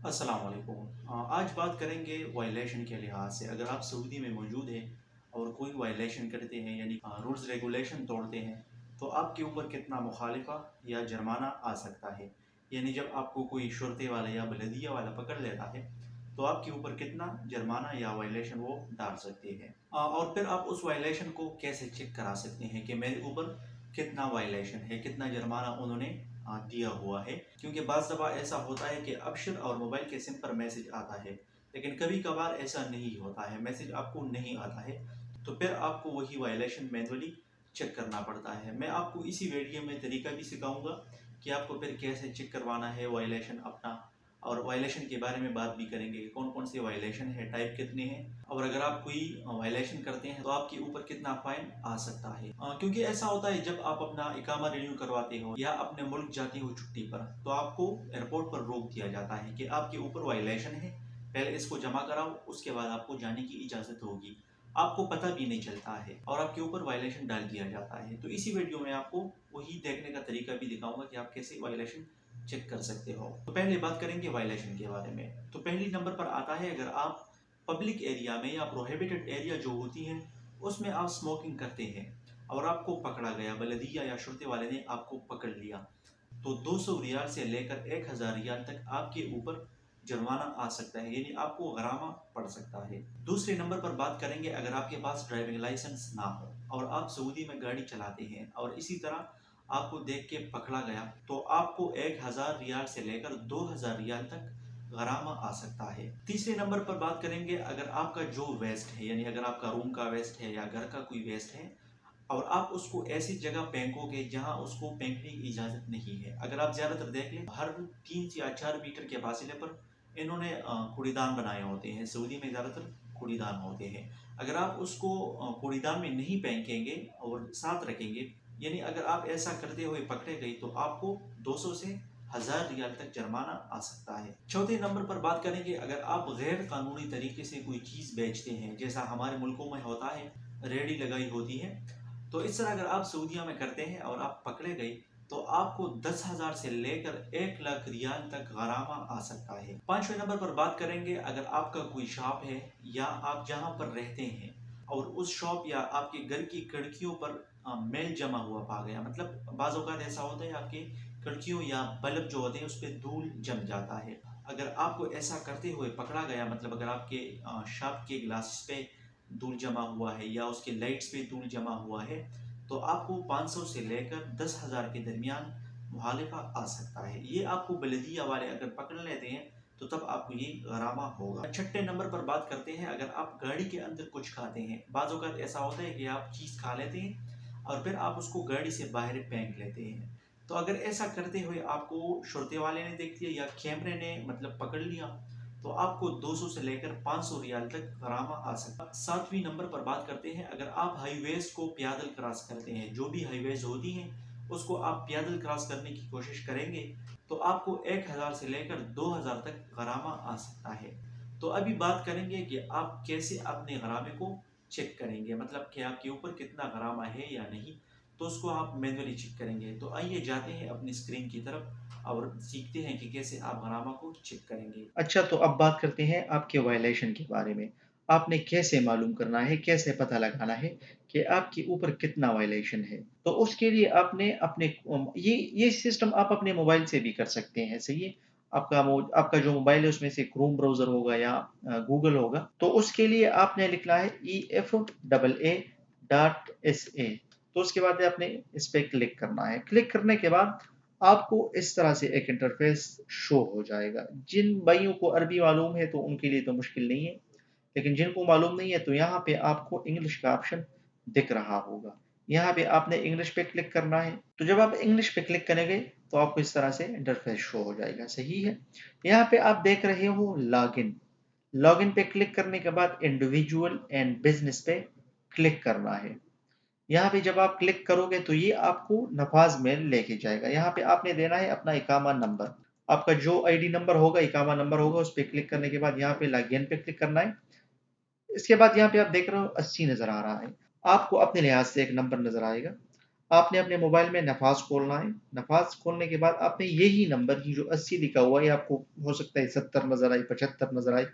अस्सलाम वालेकुम। आज बात करेंगे वायलेशन के लिहाज से। अगर आप सऊदी में मौजूद हैं और कोई वायलेशन करते हैं यानी रूल्स रेगुलेशन तोड़ते हैं तो आपके ऊपर कितना मुखालिफा या जुर्माना आ सकता है। यानी जब आपको कोई शुरते वाला या बलदिया वाला पकड़ लेता है तो आपके ऊपर कितना जुर्माना या वायलेशन वो डाल सकते हैं। और फिर आप उस वायलेशन को कैसे चेक करा सकते हैं कि मेरे ऊपर कितना वायलेशन है, कितना जुर्माना उन्होंने दिया हुआ है। क्योंकि बाज़ दफ़ा ऐसा होता है कि अबशर और मोबाइल के सिम पर मैसेज आता है, लेकिन कभी कभार ऐसा नहीं होता है, मैसेज आपको नहीं आता है। तो फिर आपको वही वायलेशन मैनुअली चेक करना पड़ता है। मैं आपको इसी वीडियो में तरीका भी सिखाऊंगा कि आपको फिर कैसे चेक करवाना है वायलेशन अपना, और वायलेशन के बारे में बात भी करेंगे कि कौन कौन से वायलेशन है, टाइप कितने हैं, और अगर आप कोई वायलेशन करते हैं तो आपके ऊपर कितना फाइन आ सकता है। क्योंकि ऐसा होता है जब आप अपना इकामा रिन्यू करवाते हो या अपने मुल्क जाते हो छुट्टी पर तो आपको एयरपोर्ट पर रोक दिया जाता है कि आपके ऊपर वायलेशन है, पहले इसको जमा कराओ, उसके बाद आपको जाने की इजाज़त होगी। आपको पता भी नहीं चलता है और आपके ऊपर वायलेशन डाल दिया जाता है। तो इसी वीडियो में आपको वही देखने का तरीका भी दिखाऊंगा कि आप कैसे वायलेशन चेक कर सकते हो। तो पहले बात करेंगे वायलेशन के बारे में। तो पहली नंबर पर आता है अगर आप पब्लिक एरिया में या प्रोहिबिटेड एरिया जो होती है उसमें आप स्मोकिंग करते हैं और आपको पकड़ा गया, बलदिया या शुरते वाले ने आपको पकड़ लिया, तो 200 रियाल से लेकर 1000 रियाल तक आपके ऊपर जुर्माना आ सकता है, यानी आपको गरामा पड़ सकता है। दूसरे नंबर पर बात करेंगे अगर आपके पास ड्राइविंग लाइसेंस ना हो और आप सऊदी में गाड़ी चलाते हैं और इसी तरह आपको देख के पकड़ा गया तो आपको 1000 रियाल से लेकर 2000 रियाल तक गरामा आ सकता है। तीसरे नंबर पर बात करेंगे अगर आपका जो वेस्ट है, यानी अगर आपका रूम का वेस्ट है या घर का कोई वेस्ट है और आप उसको ऐसी जगह फेंकोगे जहां उसको फेंकने की इजाज़त नहीं है। अगर आप ज़्यादातर देख लें हर 3 या 4 मीटर के फासले पर इन्होंने कूड़ेदान बनाए होते हैं। सऊदी में ज़्यादातर कूड़ेदान होते हैं। अगर आप उसको कूड़ेदान में नहीं फेंकेंगे और साथ रखेंगे, यानी अगर आप ऐसा करते हुए पकड़े गए तो आपको 200 से 1000 रियाल तक जुर्माना आ सकता है। चौथे नंबर पर बात करेंगे अगर आप गैर कानूनी तरीके से कोई चीज़ बेचते हैं, जैसा हमारे मुल्कों में होता है, रेडी लगाई होती है, तो इस तरह अगर आप सऊदीया में करते हैं और आप पकड़े गए तो आपको 10,000 से लेकर 1 लाख रियाल तक गरामा आ सकता है। पांचवें नंबर पर बात करेंगे अगर आपका कोई शॉप है या आप जहां पर रहते हैं और उस शॉप या आपके घर की खिड़कियों पर मैल जमा हुआ पा गया, मतलब बाज़ औक़ात ऐसा होता है आपके खिड़कियों या बल्ब जो होते हैं उस पर धूल जम जाता है। अगर आपको ऐसा करते हुए पकड़ा गया, मतलब अगर आपके शॉप के ग्लास पे धूल जमा हुआ है या उसके लाइट्स पे धूल जमा हुआ है तो आपको 500 से लेकर 10,000 के दरमियान मुहालिफा आ सकता है। ये आपको बलदिया वाले अगर पकड़ लेते हैं तो तब आपको ये गरामा होगा। छठे नंबर पर बात करते हैं अगर आप गाड़ी के अंदर कुछ खाते हैं। बाज़ औक़ात ऐसा होता है कि आप चीज़ खा लेते हैं और फिर आप उसको गाड़ी से बाहर फेंक लेते हैं। तो अगर ऐसा करते हुए आपको शुरते वाले ने देख लिया या कैमरे ने मतलब पकड़ लिया तो आपको 200 से लेकर 500 रियाल तक गरामा आ सकता है। सातवीं नंबर पर बात करते हैं अगर आप हाईवेज को पैदल क्रॉस करते हैं, जो भी हाईवेज होती हैं उसको आप पैदल क्रॉस करने की कोशिश करेंगे तो आपको 1000 से लेकर 2000 तक गरामा आ सकता है। तो अभी बात करेंगे कि आप कैसे अपने गरामे को चेक करेंगे, मतलब कि आपके ऊपर कितना गरामा है या नहीं, तो उसको आप मैनुअली चेक करेंगे। तो आइए जाते हैं अपनी स्क्रीन की तरफ और सीखते हैं कि कैसे आप गरामा को चेक करेंगे। अच्छा, तो अब बात करते हैं आपके वायलेशन के बारे में। आपने कैसे मालूम करना है, कैसे पता लगाना है कि आपके ऊपर कितना वायलेशन है? तो उसके लिए आपने अपने ये सिस्टम आप अपने मोबाइल से भी कर सकते हैं, सही है? आपका जो मोबाइल है उसमें से क्रोम ब्राउज़र होगा या गूगल होगा, तो उसके लिए आपने लिखना है EFAA.SA। तो उसके बाद आपने इस पे क्लिक करना है। क्लिक करने के बाद आपको इस तरह से एक इंटरफेस शो हो जाएगा। जिन भाइयों को अरबी मालूम है तो उनके लिए तो मुश्किल नहीं है, लेकिन जिनको मालूम नहीं है तो यहाँ पे आपको इंग्लिश का ऑप्शन दिख रहा होगा। यहाँ पे आपने इंग्लिश पे क्लिक करना है। तो जब आप इंग्लिश पे क्लिक करेंगे तो आपको इस तरह से इंटरफेस शो हो जाएगा, सही है? यहाँ पे आप देख रहे हो लॉगिन। लॉगिन पे क्लिक करने के बाद इंडिविजुअल एंड बिजनेस पे क्लिक करना है। यहाँ पे जब आप क्लिक करोगे तो ये आपको नफाज में लेके जाएगा। यहाँ पे आपने देना है अपना इकामा नंबर। आपका जो आईडी नंबर होगा, इकामा नंबर होगा, उस पे क्लिक करने के बाद यहाँ पे लॉगिन पे क्लिक करना है। इसके बाद यहाँ पे आप देख रहे हो 80 नज़र आ रहा है। आपको अपने लिहाज से एक नंबर नज़र आएगा। आपने अपने मोबाइल में नफाज खोलना है। नफाज खोलने के बाद आपने यही नंबर की जो 80 लिखा हुआ है, आपको हो सकता है 70 नजर आए, 75 नजर आए,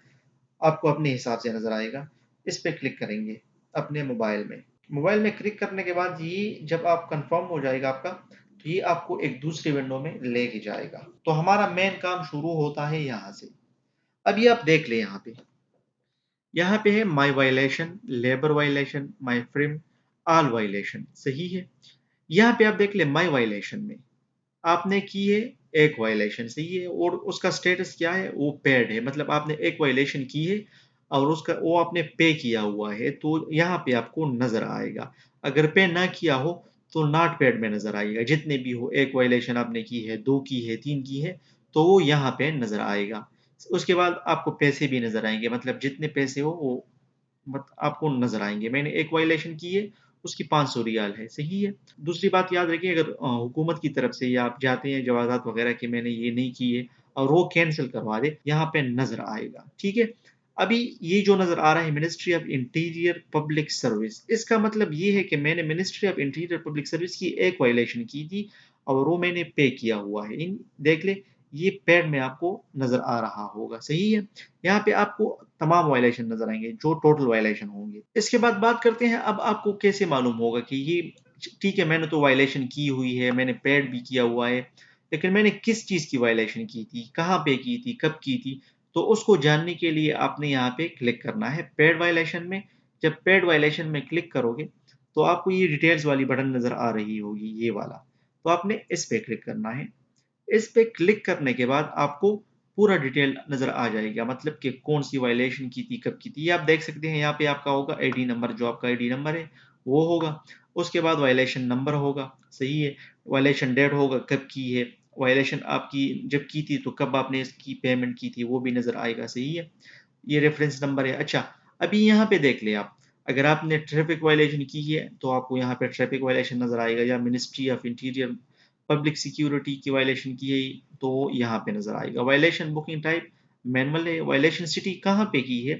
आपको अपने हिसाब से नजर आएगा। इस पे क्लिक करेंगे अपने मोबाइल में। मोबाइल में क्लिक करने के बाद ये जब आप कंफर्म हो जाएगा आपका, तो ये आपको एक दूसरी विंडो में लेके जाएगा। तो हमारा मेन काम शुरू होता है यहाँ से। अब ये आप देख ले यहाँ पे है माई वायलेशन, लेबर वायलेशन, माई फ्रेम, ऑल वायलेशन, सही है। यहाँ पे आप देख ले माई वायलेशन में आपने की है एक वायलेशन, सही है, और उसका स्टेटस क्या है, वो पेड है, मतलब आपने एक वायलेशन की है और उसका वो आपने पे किया हुआ है, तो यहाँ पे आपको नजर आएगा। अगर पे ना किया हो तो नॉट पेड में नजर आएगा। जितने भी हो, एक वायलेशन आपने की है, 2 की है, 3 की है, तो वो यहाँ पे नजर आएगा। उसके बाद आपको पैसे भी नजर आएंगे, मतलब जितने पैसे हो वो आपको नजर आएंगे। मैंने एक वायलेशन की है, उसकी 500 रियाल है, सही है। दूसरी बात याद रखिए, अगर हुकूमत की तरफ से या आप जाते हैं जवाजात वगैरह कि मैंने ये नहीं की है और वो कैंसिल करवा दे, यहाँ पे नजर आएगा, ठीक है। अभी ये जो नजर आ रहा है ministry of interior public service, इसका मतलब ये है कि मैंने ministry of interior public service की एक वायलेशन की थी और वो मैंने पे किया हुआ है। इन देख ले, ये पेड में आपको नजर आ रहा होगा, सही है। यहाँ पे आपको तमाम वायलेशन नजर आएंगे जो टोटल वायलेशन होंगे। इसके बाद बात करते हैं, अब आपको कैसे मालूम होगा कि ये ठीक है, मैंने तो वायलेशन की हुई है, मैंने पेड भी किया हुआ है, लेकिन मैंने किस चीज की वायलेशन की थी, कहाँ पे की थी, कब की थी। तो उसको जानने के लिए आपने यहाँ पे क्लिक करना है पेड वायलेशन में। जब पेड वायलेशन में क्लिक करोगे तो आपको ये डिटेल्स वाली बटन नजर आ रही होगी, ये वाला, तो आपने इस पे क्लिक करना है। इस पे क्लिक करने के बाद आपको पूरा डिटेल नजर आ जाएगा, मतलब कि कौन सी वायलेशन की थी, कब की थी। ये आप देख सकते हैं, यहाँ पे आपका होगा आईडी नंबर, जो आपका आईडी नंबर है वो होगा। उसके बाद वायलेशन नंबर होगा, सही है। वायलेशन डेट होगा, कब की है वायलेशन, आपकी जब की थी तो कब आपने इसकी पेमेंट की थी वो भी नजर आएगा, सही है। ये रेफरेंस नंबर है। अच्छा, अभी यहाँ पे देख ले आप, अगर आपने ट्रैफिक वायलेशन की है तो आपको यहाँ पे ट्रैफिक वायलेशन नजर आएगा, या ministry of interior public security की वायलेशन की है तो यहाँ पे नजर आएगा। वायलेशन बुकिंग टाइप मैनुअल है, वायलेशन सिटी कहाँ पे की है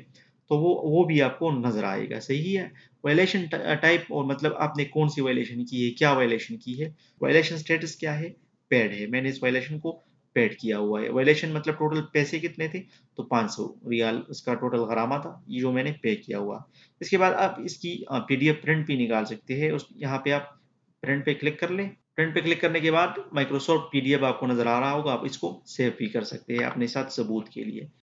तो वो भी आपको नजर आएगा, सही है। वायलेशन टाइप, और मतलब आपने कौन सी वायलेशन की है, क्या वायलेशन की है। वायलेशन स्टेटस क्या है, पेड है, मैंने इस वायलेशन को पेड किया हुआ है। वायलेशन मतलब टोटल पैसे कितने थे, तो 500 रियाल उसका टोटल गरामा था, ये जो मैंने पे किया हुआ। इसके बाद आप इसकी पीडीएफ प्रिंट भी निकाल सकते हैं। उस यहाँ पे आप प्रिंट पे क्लिक कर लें। प्रिंट पे क्लिक करने के बाद माइक्रोसॉफ्ट पीडीएफ आपको नजर आ रहा होगा, आप इसको सेव भी कर सकते हैं अपने साथ सबूत के लिए।